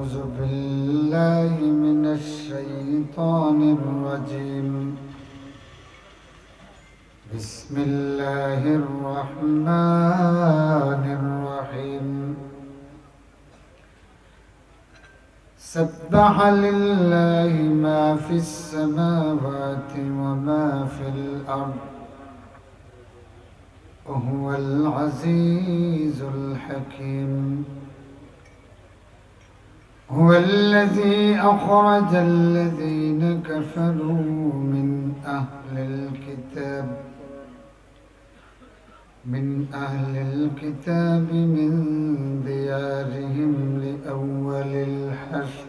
أعوذ بالله من الشيطان الرجيم بسم الله الرحمن الرحيم سبح لله ما في السماوات وما في الأرض وهو العزيز الحكيم هو الذي أخرج الذين كفروا من أهل الكتاب من ديارهم لأول الحشر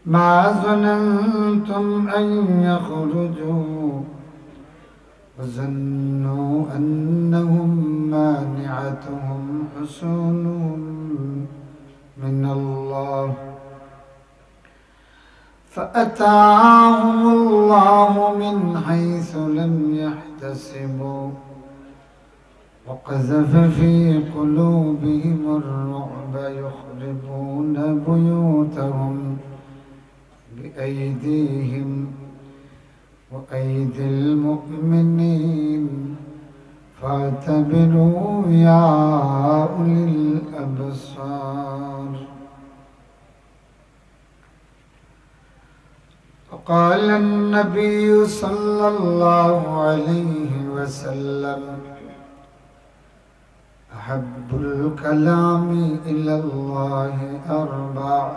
ما ظننتم أن يخرجوا وظنوا أنهم مانعتهم حصونهم من الله فأتاهم الله من حيث لم يحتسبوا وقذف في قلوبهم الرعب يخربون بيوتهم بأيديهم وأيدي المؤمنين فاعتبروا يا أولي الأبصار وقال النبي صلى الله عليه وسلم أحب الكلام إلى الله أربع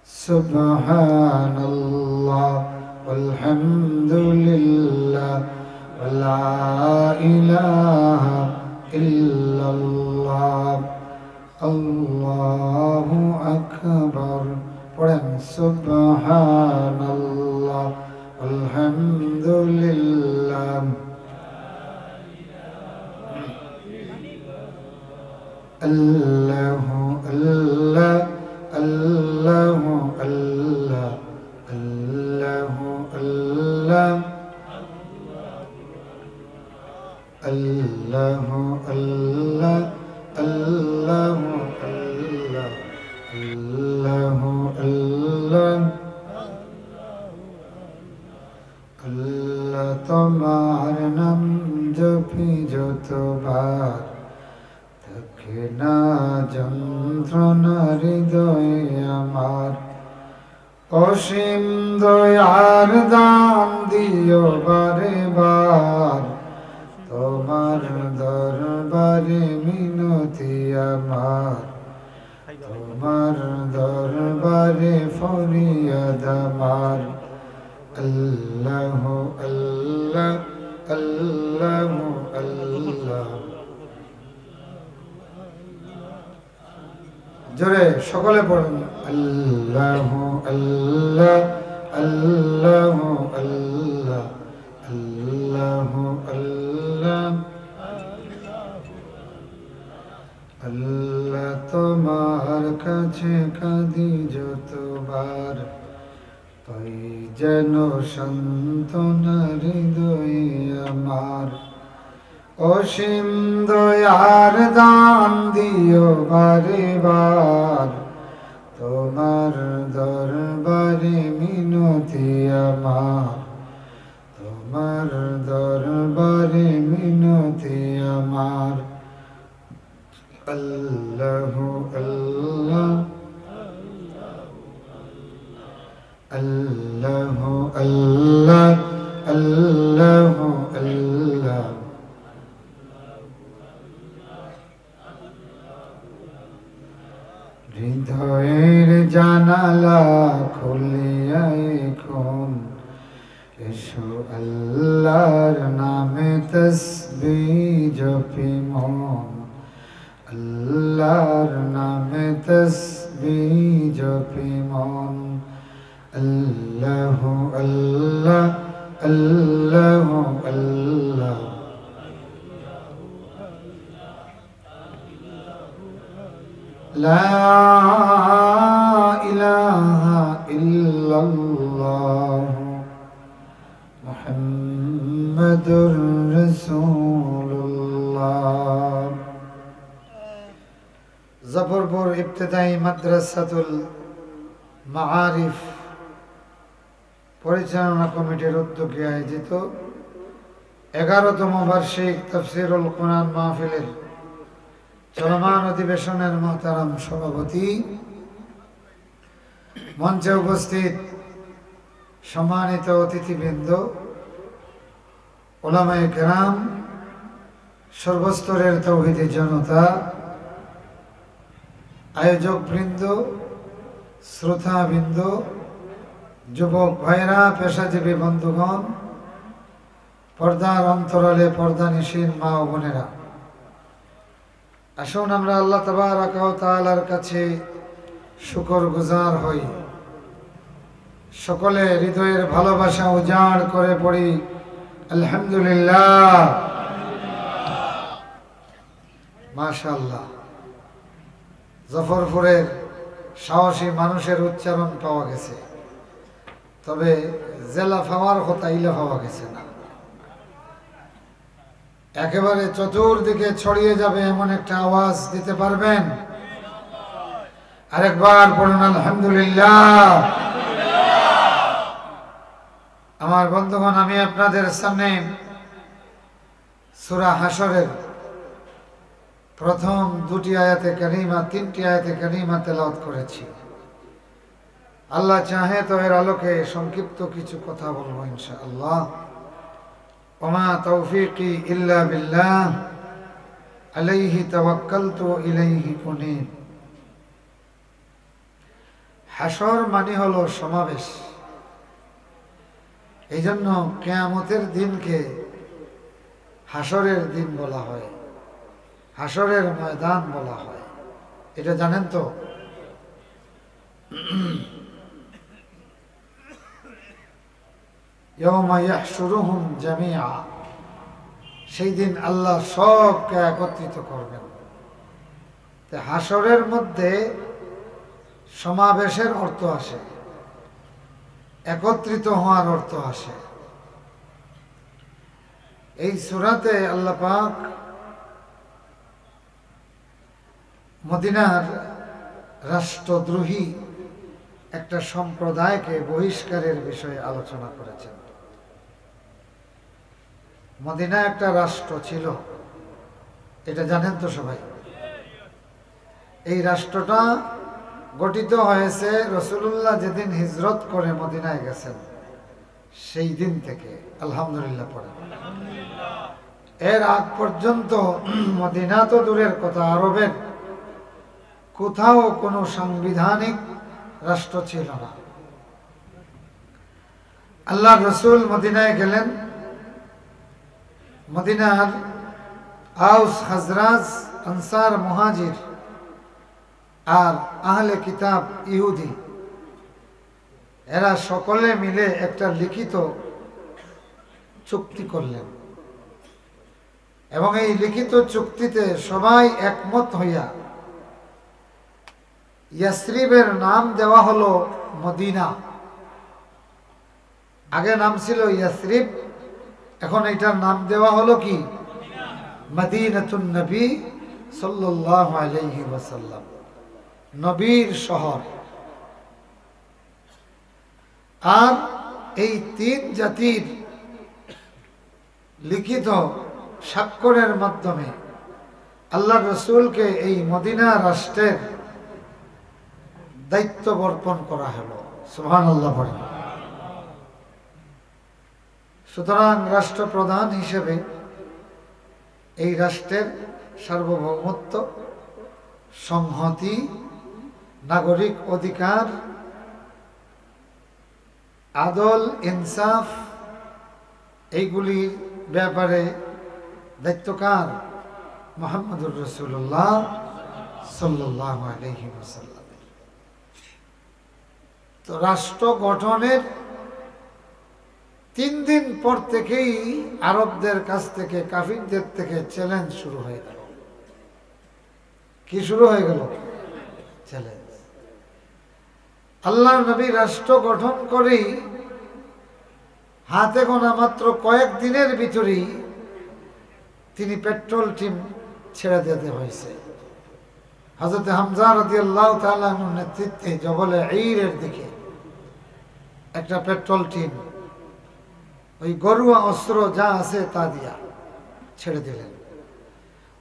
سبحان الله والحمد لله ولا إله إلا الله الله أكبر سبحان الله والحمد لله الله الله الله الله الله الله الله الله الله الله الله আল্লাহ তোমার নাম জপি যতবার থাকে না যন্ত্রণা হৃদয়ে আমার অসীম দয়ার দান দিও বারে বার তোমার দরবারে মিনতি আমার তোমার দরবারে ফরিয়াদ আমার আল্লাহ আল্লাহ আল্লাহ আল্লাহ জোরে সকলে পড়ুন আল্লাহ আল্লাহ আল্লাহ আল্লাহ আল্লাহ আল্লাহ আল্লাহ তোমার কাছে কাঁদি যতবার পাই যেন সান্ত্বনা হৃদয়ে আমার অসীম দয়ার দান দিও বারে বার তোমার দরবারে মিনতি আমার তোমার দরবারে মিনতি আমার আল্লাহ আল্লাহ আল্লাহ আল্লাহ আল্লাহ আল্লাহ হৃদয়ের জানালা খুলিয়া এখন এসো আল্লাহর নামে তসবিহ জপি মন আল্লাহর নামে তসবিহ জপি মন আল্লাহ আল্লাহ আল্লাহ আল্লাহ লা ইলাহা ইল্লাল্লাহ মুহাম্মাদুর রাসূলুল্লাহ মুজাফরপুর ইবতেদায়ী মাদ্রাসাতুল মাআরিফ পরিচালনা কমিটির উদ্যোগে আয়োজিত 11তম বার্ষিক তাফসীরুল কুরআন মাহফিলের চলমান অধিবেশনের মোহতারাম সভাপতি, মঞ্চে উপস্থিত সম্মানিত অতিথিবৃন্দ, উলামায়ে কেরাম, সর্বস্তরের তাওহীদি জনতা, আয়োজকবৃন্দ, শ্রোতাবৃন্দ, যুবক ভাইরা, পেশাজীবী বন্ধুগণ, পর্দার অন্তরালে পর্দানিশীন মা ও বোনেরা, আসুন আমরা আল্লাহ তাবারাকা ওয়া তাআলার কাছে শুকরগুজার হই। সকলে হৃদয়ের ভালোবাসা উজাড় করে পড়ি আলহামদুলিল্লাহ, মাশাআল্লাহ। জফরপুরের সাহসী মানুষের উচ্চারণ পাওয়া গেছে, তবে জেলা পাওয়ার কথা ইলা পাওয়া গেছে না। একেবারে চতুর্দিকে ছড়িয়ে যাবে এমন একটা আওয়াজ দিতে পারবেন? আরেকবার পড়ুন আলহামদুলিল্লাহ। আমার বন্ধুগণ, আমি আপনাদের সামনে সূরা হাশরের প্রথম দুটি আয়াতে কারিমা, তিনটি আয়াতে কারিমা তেলাওয়াত করেছি। আল্লাহ চাহে তো এর আলোকে সংক্ষিপ্ত কিছু কথা বলবো ইনশাআল্লাহ। ওমা তৌফিকি ইল্লা বিল্লাহ, আলাইহি তাওয়াক্কালতু ইলাইহি উনীব। হাশর মানে হলো সমাবেশ। এই জন্য কিয়ামতের দিনকে হাশরের দিন বলা হয়, হাশরের ময়দান বলা হয়। এটা জানেন তো? ইয়াউমা ইয়াহশুরুহুম জামিআ, সেই দিন আল্লাহ সবকে একত্রিত করবেন। হাশরের মধ্যে সমাবেশের অর্থ আসে, একত্রিত হওয়ার অর্থ আসে। এই সূরাতে আল্লাহ পাক মদিনার রাষ্ট্রদ্রোহী একটা সম্প্রদায়কে বহিষ্কারের বিষয়ে আলোচনা করেছেন। মদিনা একটা রাষ্ট্র ছিল, এটা জানেন তো সবাই। এই রাষ্ট্রটা গঠিত হয়েছে রাসূলুল্লাহ যেদিন হিজরত করে মদিনায় গেছেন সেই দিন থেকে। আলহামদুলিল্লাহ পড়ে। এর আগ পর্যন্ত মদিনা তো দূরের কথা, আরবের কোথাও কোনো সাংবিধানিক রাষ্ট্র ছিল না। আল্লাহ রসুল মদিনায় গেলেন। মদিনার আউস, খাজরাজ, আনসার, মুহাজির আর আহলে কিতাব ইহুদি, এরা সকলে মিলে একটা লিখিত চুক্তি করলেন এবং এই লিখিত চুক্তিতে সবাই একমত হইয়া ইয়াসরিবের নাম দেওয়া হলো মদিনা। আগে নাম ছিল ইয়াসরিব, এখন এটার নাম দেওয়া হলো কি? মদিনাতুন নবী সাল্লাল্লাহু আলাইহি ওয়াসাল্লাম, নবীর শহর। আর এই তিন জাতির লিখিত স্বাক্ষরের মাধ্যমে আল্লাহ রসুলকে এই মদিনা রাষ্ট্রের দায়িত্ব বর্পণ করা হলো। সুবহানাল্লাহ বলেন। সুতরাং রাষ্ট্রপ্রধান হিসেবে এই রাষ্ট্রের সার্বভৌমত্ব, সংহতি, নাগরিক অধিকার, আদল, ইনসাফ, এইগুলির ব্যাপারে দায়িত্ব কার? মুহাম্মদুর রাসূলুল্লাহ সাল্লাল্লাহু আলাইহি ওয়াসাল্লাম। তো রাষ্ট্র গঠনের 3 দিন পর থেকেই আরবদের কাছ থেকে, কাফিরদের থেকে চ্যালেঞ্জ শুরু হয়ে গেল। কি শুরু হয়ে গেল? চ্যালেঞ্জ। আল্লাহর নবী রাষ্ট্র গঠন করেই হাতে গোনা মাত্র কয়েক দিনের ভিতরেই তিনি পেট্রোল টিম ছেড়ে দিতে হয়েছে। হযরত হামজা রাদিয়াল্লাহু তাআলা আনহুর নেতৃত্বে জবলে ঈরের দিকে একটা পেট্রোল টিন ওই গরুয়া অস্ত্র যা আছে তা দিয়া ছেড়ে দিলেন।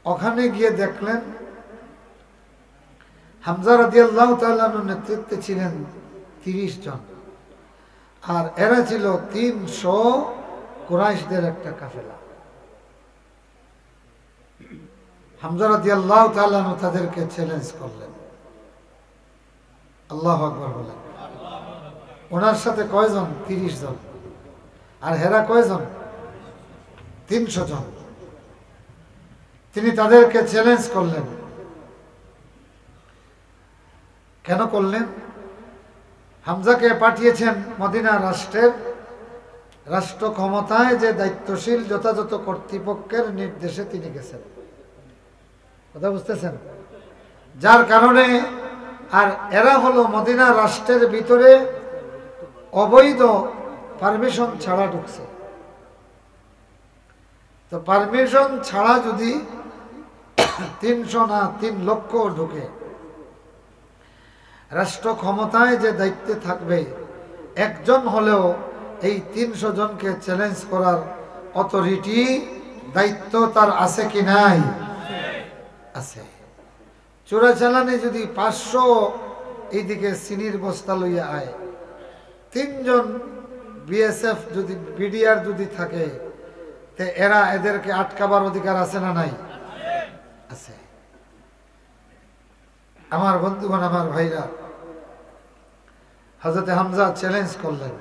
ওখানে গিয়ে দেখলেন হামজা রাদিয়াল্লাহু তাআলা আনহুর নেতৃত্বে ছিলেন 30 জন, আর এরা ছিল 300 কুরাইশদের একটা কাফেলা। হামজা রাদিয়াল্লাহু তাআলা আনহু তাদেরকে চ্যালেঞ্জ করলেন। আল্লাহু আকবার বলেন। ওনার সাথে কয়জন? 30 জন। আর হেরা কয়জন? 300 জন। তিনি তাদেরকে চ্যালেঞ্জ করলেন। কেন করলেন? হামজাকে পাঠিয়েছেন মদিনা রাষ্ট্রের রাষ্ট্র ক্ষমতায় যে দায়িত্বশীল যথাযথ কর্তৃপক্ষের নির্দেশে তিনি গেছেন। কথা বুঝতেছেন? যার কারণে আর এরা হলো মদিনা রাষ্ট্রের ভিতরে অবৈধ পারমিশন ছাড়া ঢুকছে। তো পারমিশন ছাড়া যদি 300 না 3 লক্ষ ঢুকে, রাষ্ট্র ক্ষমতায় যে দায়িত্বে থাকবে একজন হলেও এই 300 জনকে চ্যালেঞ্জ করার অথরিটি, দায়িত্ব তার আছে কি নাই? আছে। চোরাচালানে যদি 500 এইদিকে চিনির বস্তা লইয়া আয়, 3 জন বিএসএফ যদি বিডিআর যদি থাকে, তে এরা এদেরকে আটকাবার অধিকার আছে না নাই? আছে। আমার বন্ধুগণ, আমার ভাইরা, হযরত হামজা চ্যালেঞ্জ করলেন।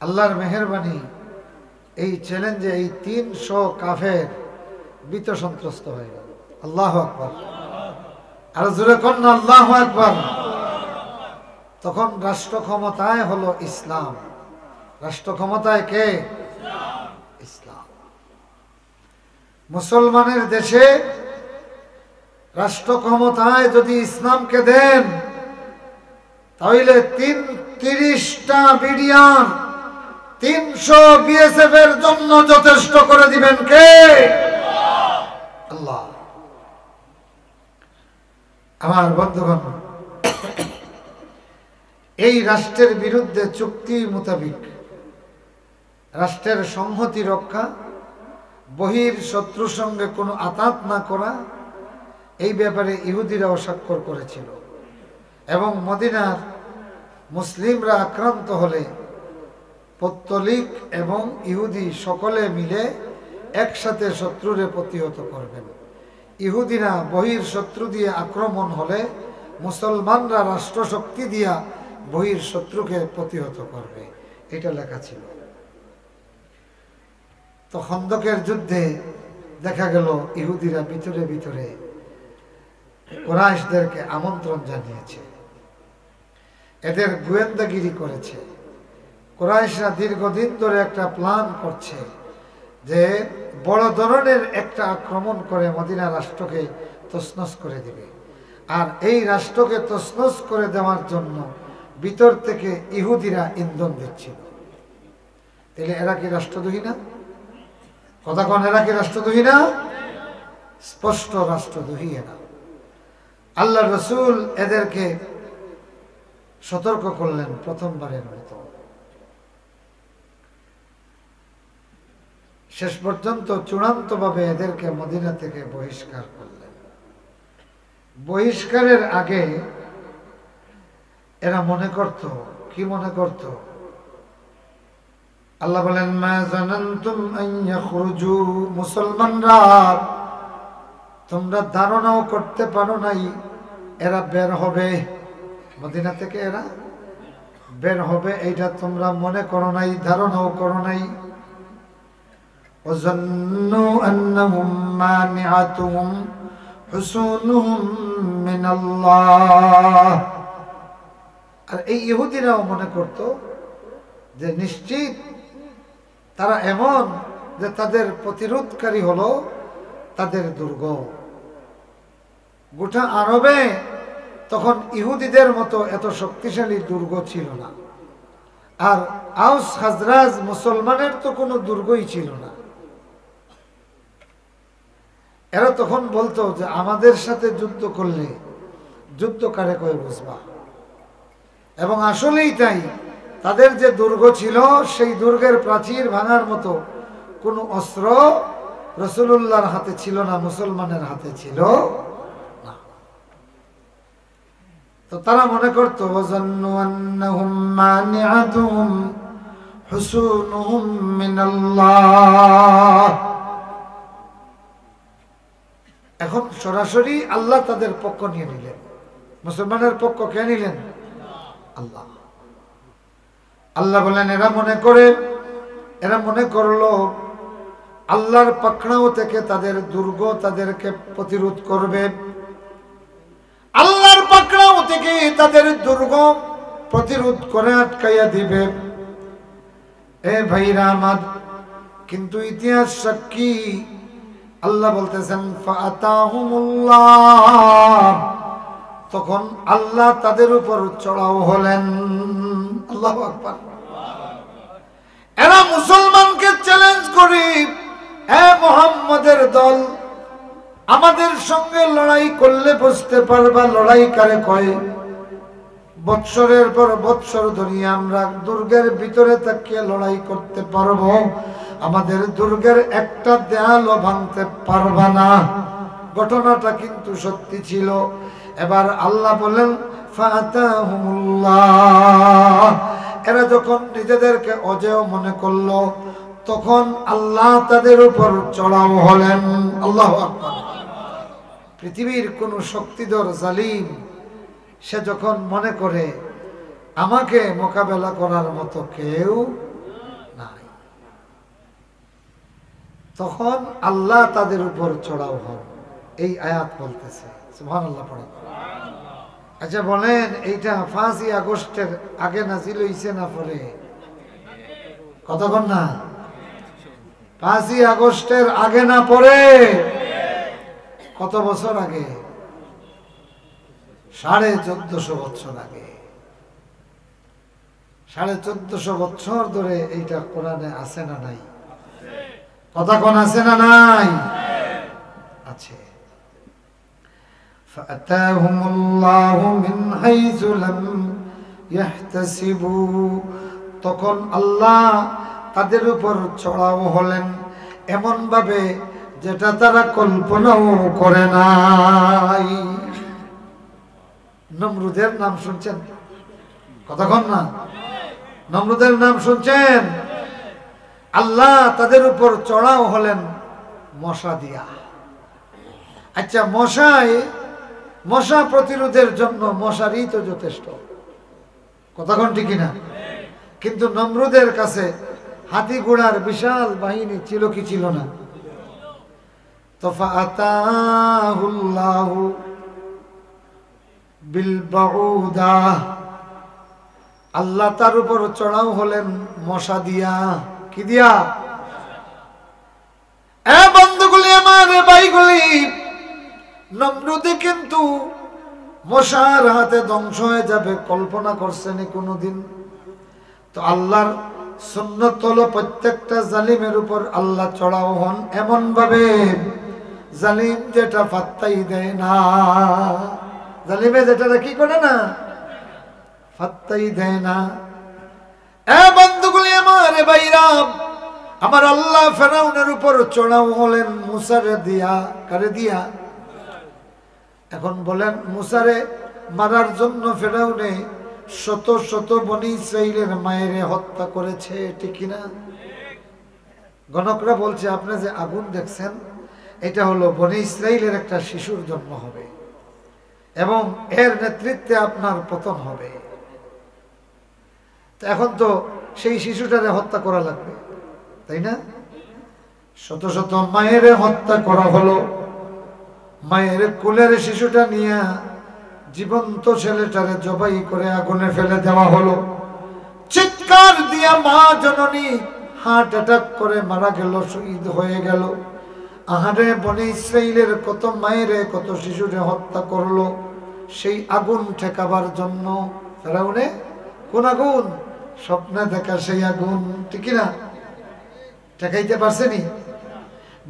আল্লাহর মেহেরবানি, এই চ্যালেঞ্জে এই 300 কাফের ভীত সন্ত্রস্ত হয়ে গেল। আল্লাহু আকবার। আর জোরে কোন না আল্লাহু আকবার। তখন রাষ্ট্র ক্ষমতায় হলো ইসলাম। রাষ্ট্র ক্ষমতায় কে? ইসলাম। মুসলমানের দেশে রাষ্ট্র ক্ষমতায় যদি ইসলামকে দেন, তাহলে 30টা বিডিআর 300 বিএসএফ এর জন্য যথেষ্ট করে দিবেন কে? আল্লাহ। আমার বন্ধুগণ, এই রাষ্ট্রের বিরুদ্ধে চুক্তি মোতাবেক রাষ্ট্রের সংহতি রক্ষা, বহির শত্রুর সঙ্গে কোনো আঘাত না করা, এই ব্যাপারে ইহুদিরাও স্বাক্ষর করেছিল। এবং মদিনার মুসলিমরা আক্রান্ত হলে পত্তলিক এবং ইহুদি সকলে মিলে একসাথে শত্রুরে প্রতিহত করবেন। ইহুদিরা বহির শত্রু দিয়ে আক্রমণ হলে মুসলমানরা রাষ্ট্রশক্তি দিয়া বহির শত্রুকে প্রতিহত করবে, এটা লেখা ছিল। তো খন্দকের যুদ্ধে দেখা গেল ইহুদিরা ভিতরে ভিতরে কুরাইশদেরকে আমন্ত্রণ জানিয়েছে, এদের গোয়েন্দাগিরি করেছে। কুরাইশরা দীর্ঘদিন ধরে একটা প্ল্যান করছে যে বড় ধরনের একটা আক্রমণ করে মদিনা রাষ্ট্রকে তছনছ করে দিবে। আর এই রাষ্ট্রকে তছনছ করে দেওয়ার জন্য ভিতর থেকে ইহুদিরা ইন্ধন দিচ্ছিল। তাহলে এরা কি রাষ্ট্রদ্রোহী না? কথা কোন, এরা কি রাষ্ট্রদ্রোহী না? স্পষ্ট রাষ্ট্রদ্রোহী এরা। আল্লাহ রসুল এদেরকে সতর্ক করলেন প্রথমবারের মতো। শেষ পর্যন্ত চূড়ান্তভাবে এদেরকে মদিনা থেকে বহিষ্কার করলেন। বহিষ্কারের আগে এরা মনে করত, কি মনে করত? আল্লাহ বলেন, মা জানান্তুম আন ইয়াখরুজু, মুসলমানরা তোমরা ধারণাও করতে পারো নাই এরা বের হবে মদিনা থেকে, এরা বের হবে, এইটা তোমরা মনে করো নাই, ধারণাও করো নাই। وظنوا أنهم مانعتهم حصونهم من الله। আর এই ইহুদিরাও মনে করত যে নিশ্চিত তারা এমন যে তাদের প্রতিরোধকারী হলো তাদের দুর্গ। গোটা আরবে তখন ইহুদিদের মতো এত শক্তিশালী দুর্গ ছিল না। আর আউস খাজরাজ মুসলমানের তো কোনো দুর্গই ছিল না। এরা তখন বলতো যে আমাদের সাথে যুদ্ধ করলে যুদ্ধ কারে কয়ে বুঝবা। এবং আসলেই তাই, তাদের যে দুর্গ ছিল সেই দুর্গের প্রাচীর ভাঙার মতো কোনো অস্ত্র রাসূলুল্লাহর হাতে ছিল না, মুসলমানের হাতে ছিল না। তো তারা মনে করতো ওয়াজান্নু আন্নাহুম মানিআতুহুম হুসুনুহুম মিনাল্লাহ। এখন সরাসরি আল্লাহ তাদের পক্ষ নিয়ে নিলেন। মুসলমানের পক্ষ কে নিলেন? আল্লাহ। আল্লাহ বলেন এরা মনে করলো আল্লাহর পাকড়াও থেকে তাদের দুর্গ তাদেরকে প্রতিরোধ করবে, আল্লাহর পাকড়াও থেকে তাদের দুর্গ প্রতিরোধ করে আটকাইয়া দিবে। এ ভাইরা আমার, কিন্তু ইতিহাস সাক্ষী, আল্লাহ বলতেছেন ফাআতাহুমুল্লাহ, তখন আল্লাহ তাদের উপর চড়াও হলেন। আল্লাহু আকবার। এরা মুসলমানকে চ্যালেঞ্জ করে, এ মুহাম্মদের দল, আমাদের সঙ্গে লড়াই করলে বুঝতে পারবা লড়াই কারে কয়। বৎসরের পর বৎসর ধরে আমরা দুর্গের ভিতরে তাকিয়ে লড়াই করতে পারবো, আমাদের দুর্গের একটা দেয়ালও ভাঙতে পারবা না। ঘটনাটা কিন্তু সত্যি ছিল। এবার আল্লাহ বলেন ফাতাহুমুল্লাহ, এরা যখন নিজেদেরকে অজেয় মনে করলো তখন আল্লাহ তাদের উপর চড়াও হলেন। আল্লাহু আকবার। পৃথিবীর কোন শক্তিধর জালিম সে যখন মনে করে আমাকে মোকাবেলা করার মতো কেউ নাই, তখন আল্লাহ তাদের উপর চড়াও হন। এই আয়াত বলতেছে। সুবহানাল্লাহ পড়েন। আচ্ছা বলেন, এইটা 5ই আগস্টের আগে নাজিল হইছে না পরে? কতক্ষণ না? 5ই আগস্টের আগে না পরে? কত বছর আগে? 1450 বছর আগে। 1450 বছর ধরে এইটা কোরআনে আছে না নাই? কতক্ষণ আছে না নাই? আছে। ফাআতাহুমুল্লাহু মিন হাইযু লাম ইয়াহতাসিবু, তখন আল্লাহ তাদের উপর চড়াও হলেন এমন ভাবে যেটা তারা কল্পনাও করে নাই। নমরুদের নাম শুনছেন? কতক্ষণ না? নমরুদের নাম শুনছেন? আল্লাহ তাদের উপর চড়াও হলেন মশা দিয়া। আচ্ছা, মশা প্রতিরোধের জন্য মশারি তো যথেষ্ট, কতক্ষণ ঠিক না? কিন্তু নমরুদের কাছে হাতি ঘোড়ার বিশাল বাহিনী ছিল কি ছিল না? তো ফাআতাহুল্লাহু বিল বাউদা, আল্লাহ তার উপর চড়াও হলেন মশা দিয়া। কি দিয়া? এ বন্ধুগুলি আমার, ভাইগুলি, নমরুদে কিন্তু মশার হাতে ধ্বংস হয়ে যাবে কল্পনা করছেন কোনদিন? তো আল্লাহর সুন্নত হলো প্রত্যেকটা জালিমের উপর আল্লাহ চড়াও হন এমন ভাবে জালিম যেটা ফাত্তাই দেয় না। জালিমে যেটা কি করে না, ফাত্তাই দেয় না। এ বন্ধুগুলি আমার, ভাইরা আমার, আল্লাহ ফেরাউনের উপর চড়াও হলেন মুসারে দিয়া। কারে দিয়া? এখন বলেন, মুসারে মারার জন্য ফেরাউনে শত শত বনি ইসরাইলের মায়েরে হত্যা করেছে, ঠিক না? গণকরা বলছে আপনি যে আগুন দেখছেন এটা হলো বনি ইসরাইলের একটা শিশুর জন্ম হবে এবং এর নেতৃত্বে আপনার পতন হবে। এখন তো সেই শিশুটারে হত্যা করা লাগবে, তাই না? শত শত মায়ের হত্যা করা হলো। মায়ের কোলের শিশুটা নিয়ে জীবন্ত ছেলেটারে জবাই করে আগুনে ফেলে দেওয়া হলো। চিৎকার দিয়া মা জননী হার্ট অ্যাটাক করে মারা গেল, শহীদ হয়ে গেল। আহারে, বনি ইসরাইলের কত মায়েরে কত শিশুরে হত্যা করলো সেই আগুন ঠেকাবার জন্য। ফেরাউনে কোন আগুন? স্বপ্নে দেখা সেই আগুন, ঠিক না? ঠেকাইতে পারছেনি?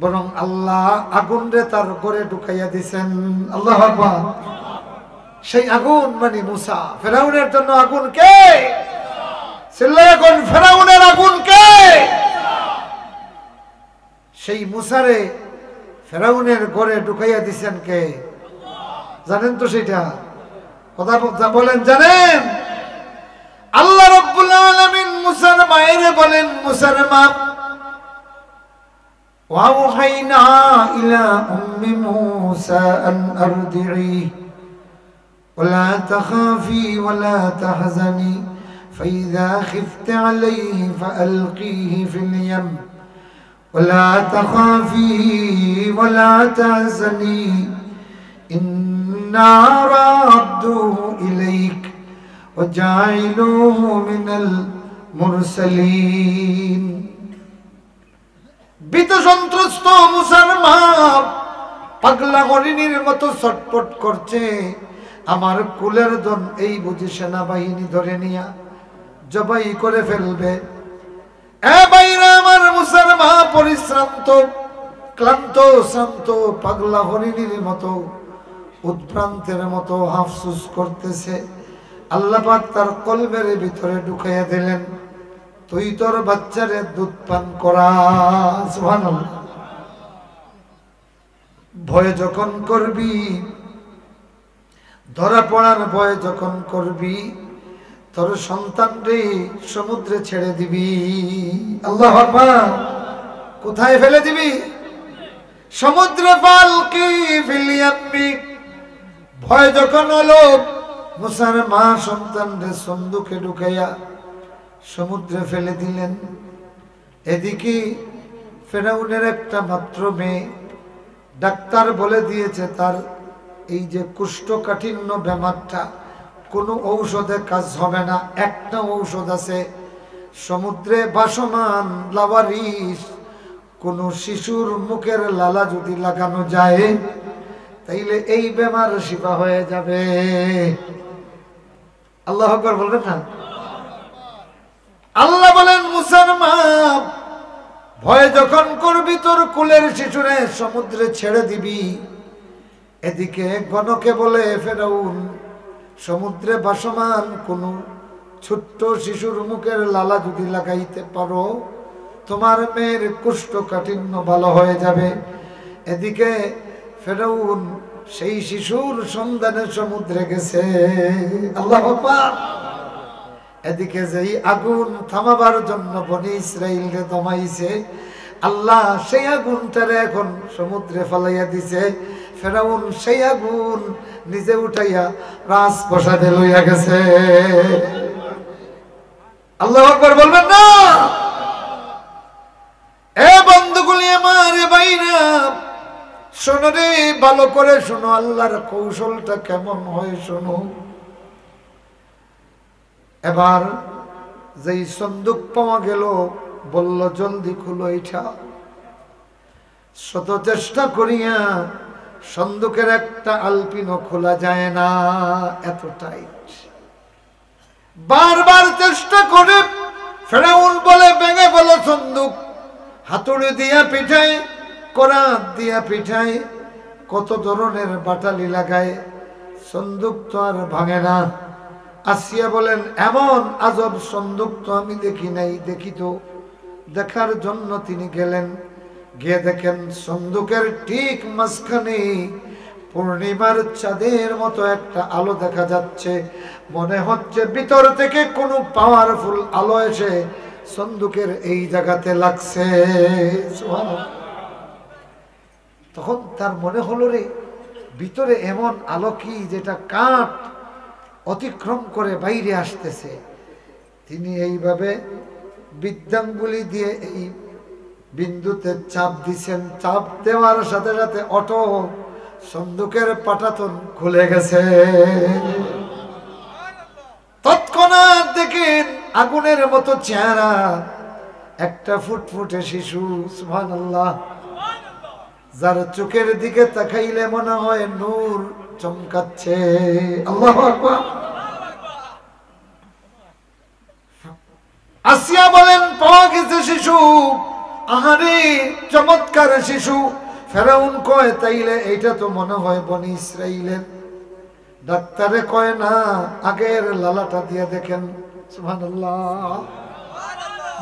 বরং আল্লাহ আগুন রে তার ঘরে ঢুকাইয়া দিছেন। আল্লাহু আকবার। সেই আগুন মানে মুসা। ফেরাউনের জন্য আগুন কে? চিল্লায়ে কোন ফেরাউনের আগুন কে? সেই মুসারে ফেরাউনের ঘরে ঢুকাইয়া দিছেন কে? জানেন তো সেটা? কথা বলেন, জানেন? আল্লাহ রাব্বুল আলামিন মুসার মায়ের বলেন, মুসার মা, ওয়াওহাইনা ইলা উম্মি মুসা আন আরদি'i ওয়ালা তাখাফি ওয়ালা তাহজানি ফাইযা খিফতি আলাইহি ফাআলকিহি ফিল ইয়াম ওয়ালা তাখাফি ওয়ালা তাহজানি ইন্না রাদ্দুহু ইলাইক ওয়াজাইলুহু মিনাল মুরসালিন। ভীত সন্ত্রস্ত মুসার মা পাগলা হরিণীর মতো ছটফট করছে। আমার কুলের জন এই বুঝি সেনাবাহিনী ধরে নিয়া জবাই করে ফেলবে। এ ভাইরা আমার, মুসার মা পরিশ্রান্ত, ক্লান্ত, শ্রান্ত, পাগলা হরিণীর মতো, উদ্ভ্রান্তের মতো আফসোস করতেছে। আল্লাহ পাক তার কলবের ভিতরে ঢুকাইয়া দিলেন, তুই তোর বাচ্চারে দুধ পান করা। সুবহানাল্লাহ। ভয় যখন করবি, ধরা পড়ার ভয় যখন করবি, তোর সন্তানরে সমুদ্রে ছেড়ে দিবি। আল্লাহু আকবার। কোথায় ফেলে দিবি? সমুদ্রে। ফালকি ফিল ইয়াম্মি। ভয় যখন হলো, মুসার মা সন্তানরে সন্দুকে ঢুকাইয়া সমুদ্রে ফেলে দিলেন। এদিকে ফেরাউনের একটা মাত্র মেয়ে, ডাক্তার বলে দিয়েছে তার এই যে কুষ্ঠকাঠিন্য ব্যাপারটা কোনো ঔষধে কাজ হবে না। একটা ঔষধ আছে, সমুদ্রে ভাসমান লাওয়ারিস। কোন শিশুর মুখের লালা যদি লাগানো যায় তাইলে এই বেমার শিফা হয়ে যাবে। আল্লাহু আকবার বলবেন না? আল্লাহ বলেন, মুসার মা, ভয় যখন করবি তোর কুলের শিশুরে সমুদ্রে ছেড়ে দিবি। এদিকে গণকে বলে, ফেরাউন, সমুদ্রে ভাসমান কোন ছোট্ট শিশুর মুখের লালা যদি লাগাইতে পারো তোমার মেয়ের কুষ্ঠকাঠিন্য ভালো হয়ে যাবে। এদিকে ফেরাউন সেই শিশুর সন্ধানে সমুদ্রে গেছে। আল্লাহু আকবার। এদিকে যেই আগুন থামাবার জন্য বনি ইসরাইলকে দমাইছে, আল্লাহ সেই আগুনটারে এখন সমুদ্রে ফেলাইয়া দিছে। ফেরাউন সেই আগুন নিজে উঠাইয়া রাজপ্রাসাদে লইয়া গেছে। আল্লাহু আকবার বলবেন না? এ বন্ধুগুলি আমার, ভাইরা, শোনো রে, ভালো করে শোনো, আল্লাহর কৌশলটা কেমন হয় শোনো। এবার যেই সন্দুক পাওয়া গেল, বলল জলদি খুলো এটা। শত চেষ্টা করিয়া সন্দুকের একটা আলপিনও খোলা যায় না, এত টাইট। বারবার চেষ্টা করে ফেরাউন বলে, ভেঙে বলো সন্দুক। হাতুড়ি দিয়া পিঠায়, করাত দিয়া পিঠায়, কত ধরনের বাটালি লাগায়, সন্দুক তো আর ভাঙে না। আসিয়া বলেন, এমন আজব সন্দুক তো আমি দেখি নাই। দেখি তো। দেখার জন্য তিনি গেলেন। গিয়ে দেখেন সন্দুকের ঠিক মাঝখানে পূর্ণিমার চাঁদের মতো একটা আলো দেখা যাচ্ছে। মনে হচ্ছে ভিতর থেকে কোনো পাওয়ারফুল আলো এসে সন্দুকের এই জায়গাতে লাগছে। তখন তার মনে হলো, রে, ভিতরে এমন আলো কি যেটা কাঠ অতিক্রম করে বাইরে আসতেছে। তিনি এইভাবে বিদ্যাঙ্গুলি দিয়ে এই বিন্দুতে চাপ দিছেন। চাপ দেওয়ার সাথে সাথে অটো সন্দুকের পাটাতন খুলে গেছে। তৎক্ষণাৎ দেখেন আগুনের মতো চেহারা একটা ফুটফুটে শিশু, সুবহানাল্লাহ, যার চোখের দিকে তাকাইলে মনে হয় নূর চমকাচ্ছে। আল্লাহু আকবার। আসিয়া বলেন, পাওয়া গেছে শিশু। আহারে চমৎকার শিশু। ফেরাউন কয় তাইলে এইটা তো মনে হয় বনি ইসরাইলের। ডাক্তারে কয় না, আগের লালাটা দিয়ে দেখেন। সুবহানাল্লাহ।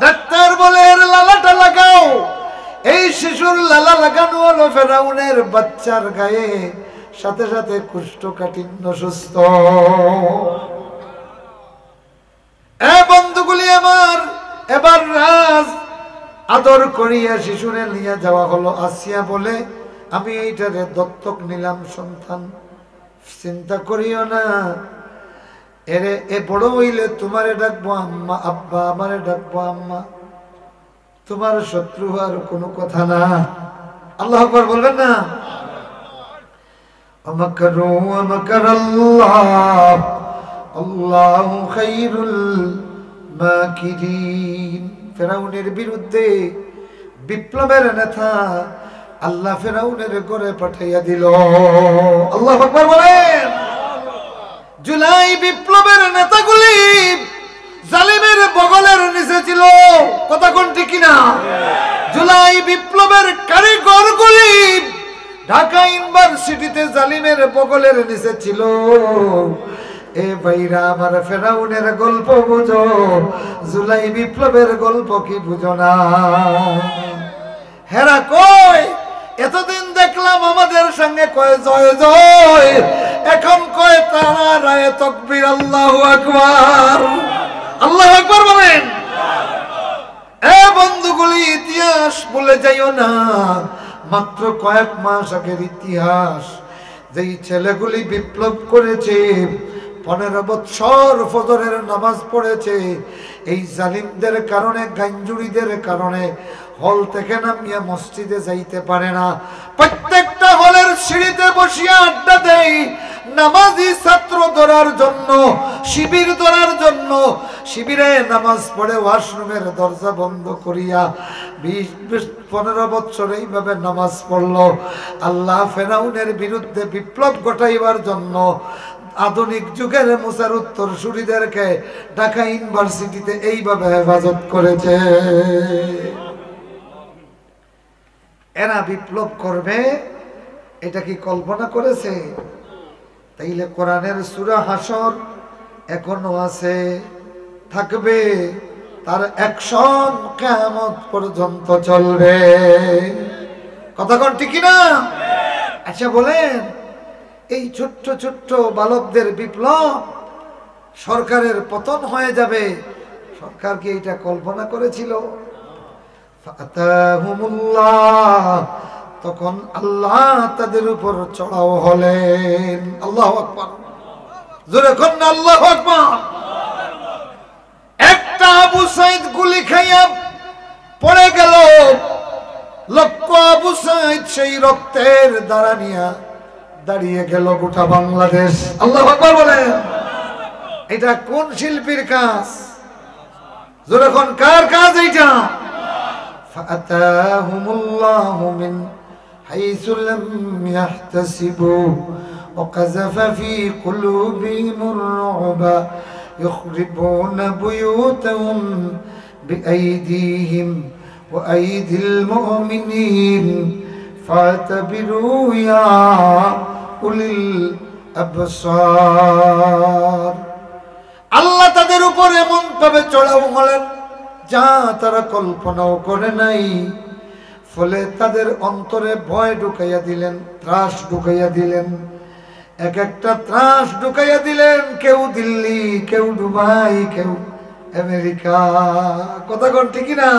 ডাক্তার বলে এর লালাটা লাগাও। এই শিশুর লালা লাগানো হলো ফেরাউনের বাচ্চার গায়ে, সাথে সাথে কুষ্ঠকাঠিন্য সুস্থ। এ বন্ধুগুলি আমার, এবার রাজ আদর করিয়া শিশুরে নিয়ে যাওয়া হলো। আসিয়া বলে আমি এইটারে দত্তক নিলাম সন্তান, চিন্তা করিও না, এরে এ বড় হইলে তোমারে ডাকবো আম্মা, আব্বা আমারে ডাকবো আম্মা, তোমার শত্রু আর কোনো কথা না। আল্লাহু আকবার বলবেন না? আমাকারু আমাকারাল্লাহ আল্লাহু খায়রুল মাকিরিন। ফেরাউনের বিরুদ্ধে বিপ্লবের নেতা আল্লাহ ফেরাউনের ঘরে পাঠাইয়া দিল। আল্লাহু আকবার বলেন। জুলাই বিপ্লবের নেতাগুলি জালিমের বগলের নিচে ছিল, কথা কোন ঠিক কিনা? জুলাই বিপ্লবের কারিগরগুলি ঢাকা ইউনিভার্সিটিতে জালিমের বগলের নিচে ছিল। এ ভাইরা আমার, ফেরাউনের গল্প বুঝো, জুলাই বিপ্লবের গল্প কি বুঝো না? হেরা কয় এতদিন দেখলাম আমাদের সঙ্গে কয় জয় জয়, এখন কয় তারা রায় তাকবীর, আল্লাহু আকবার। আল্লাহু আকবার বলেন। এ বন্ধুগুলি, ইতিহাস বলে যাইও না, মাত্র কয়েক মাস আগের ইতিহাস। যেই ছেলেগুলি বিপ্লব করেছে, 15 বছর ফজরের নামাজ পড়েছে, এই জালিমদের কারণে, গাঞ্জুরিদের কারণে হল থেকে নামিয়া মসজিদে যাইতে পারে না। প্রত্যেকটা হলের সিঁড়িতে বসিয়া আড্ডা দেয় নামাজি ছাত্র ধরার জন্য, শিবির ধরার জন্য। শিবিরে নামাজ পড়ে ওয়াশরুমের দরজা বন্ধ করিয়া 20-15 বছর এইভাবে নামাজ পড়ল। আল্লাহ ফেরাউনের বিরুদ্ধে বিপ্লব ঘটাইবার জন্য আধুনিক যুগের মুসার উত্তর সুরিদেরকে ঢাকা ইউনিভার্সিটিতে এইভাবে হেফাজত করেছে। এরা বিপ্লব করবে, এটা কি কল্পনা করেছে? তাইলে কোরআনের সূরা হাসর এখনো আছে, থাকবে, তার অ্যাকশন কিয়ামত পর্যন্ত চলবে। কথা কোন ঠিক না? আচ্ছা বলেন, এই ছোট্ট ছোট্ট বালকদের বিপ্লব, সরকারের পতন হয়ে যাবে, সরকার কি এটা কল্পনা করেছিল? ফাতাহুমুল্লাহ, তখন আল্লাহ তাদের উপর চড়াও হলেন। আল্লাহু আকবার, জোরে কোন আল্লাহু আকবার। একটা আবু সাইদ গুলি খাইয়া পড়ে গেল, লক্ষ আবু সাইদ সেই রক্তের দ্বারা নিয়া দাঁড়িয়ে গেল গোটা বাংলাদেশ। আল্লাহু আকবার বলেন। এটা কোন শিল্পীর কাজ? জোরে কোন কার কাজ এটা? ফাতাহুমুল্লাহু মিন হাইসু লাম ইয়াহতাসিবু ওয়া কাযাফা ফি কুলুবিহিমুর রু'বা ইখরিবুনা বুয়ুতাহুম বিআইদিহিম ওয়া আইদিল মুমিনিন ফাতাবিরু ইয়া উলিল আবসার। আল্লাহ তাদের উপর এমন ভাবে চড়াও হলেন যা তারা কল্পনাও করে নাই। ফলে তাদের অন্তরে ভয় ঢুকাইয়া দিলেন, ত্রাস ঢুকাইয়া দিলেন, এক একটা ত্রাস ঢুকাইয়া দিলেন। কেউ দিল্লি, কেউ দুবাই, কেউ আমেরিকা। কথা কোন ঠিক না?